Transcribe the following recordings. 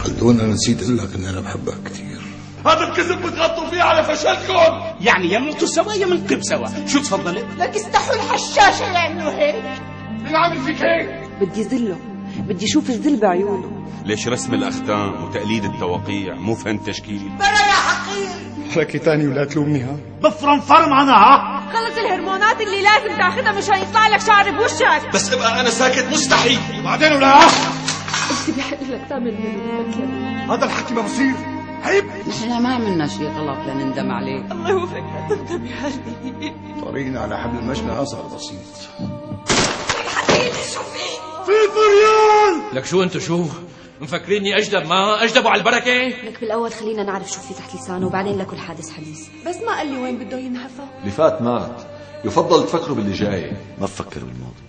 خلونا نسيت اقول لك اني انا بحبك كثير. هذا الكذب بتغطوا فيه على فشلكم. يعني يا منطوا سوا يا منقب سوا. شو تفضلت؟ لك استحوا الحشاشة يعملوا هيك. مين عامل فيك هيك؟ بدي ذله، بدي اشوف الذل بعيونه. ليش رسم الاختام وتقليد التوقيع مو فن تشكيل؟ بلا يا حقير. حركة تاني ولا تلومنيها. بفرم فرم ها. خلص الهرمونات اللي لازم تاخذها مشان يطلع لك شعر بوشك. بس ابقى انا ساكت مستحيل. وبعدين ولا انت بحق لك تعمل منه. هذا الحكي ما بصير. عيب. نحن ما عملنا شيء غلط لنندم عليه. الله يوفقك لا تندمي علي. طريقنا على حبل المشنقة صار بسيط. في فريال. لك شو انتو شو مفكريني اجدب؟ ما اجدبوا على البركه. لك بالاول خلينا نعرف شو في تحت لسانه وبعدين لكل حادث حديث. بس ما قال لي وين بده ينهفى. اللي فات مات، يفضل تفكروا باللي جاي، ما تفكر بالماضي.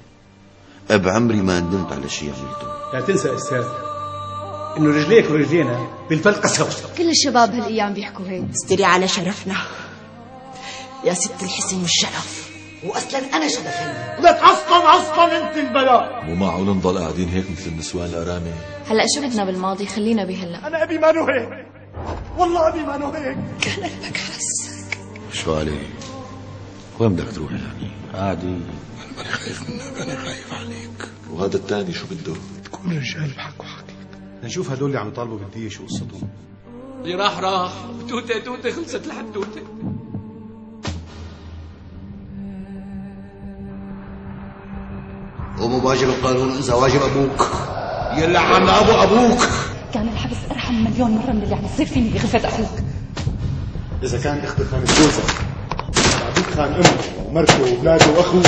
بعمري ما ندمت على شيء عملته. لا تنسى استاذ انه رجليك ورجلينا بالفلقه سوا. كل الشباب هالايام بيحكوا هيك. استري على شرفنا يا ست الحسن والشرف. واصلا انا شو دخلني؟ لك اصلا انت البلاء. مو معقول نضل قاعدين هيك مثل النسوان الارامل. هلا شو بدنا بالماضي؟ خلينا بهلا. انا ابي ما نو هيك، والله ابي ما نو هيك. كان قلبك حسك. شو علي؟ وين بدك تروح يعني؟ عادي. انا ماني خايف منك، انا خايف عليك. وهذا الثاني شو بده؟ تكون رجال بحق وحق. نشوف هدول اللي عم يطالبوا بالدية شو قصتهم. اللي راح توته خلصت الحدوته. ومو واجب القانون انسى واجب ابوك. يلا عم ابوك. كان الحبس ارحم مليون مره من اللي عم يصير فيني بغرفه اخوك. اذا كان اختك خانت جوزها، ابوك خان امه ومرته واولاده واخوه.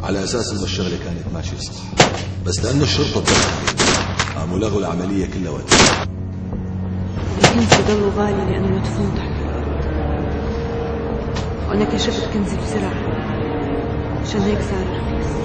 على اساس انه الشغله كانت ماشيه صح، بس لانه الشرطه تدخلت قاموا لغوا العمليه كلها وقت. الكنز بضل غالي لانه مدفون تحت الارض، وانا كشفت كنزي بسرعه عشان هيك صار رخيص.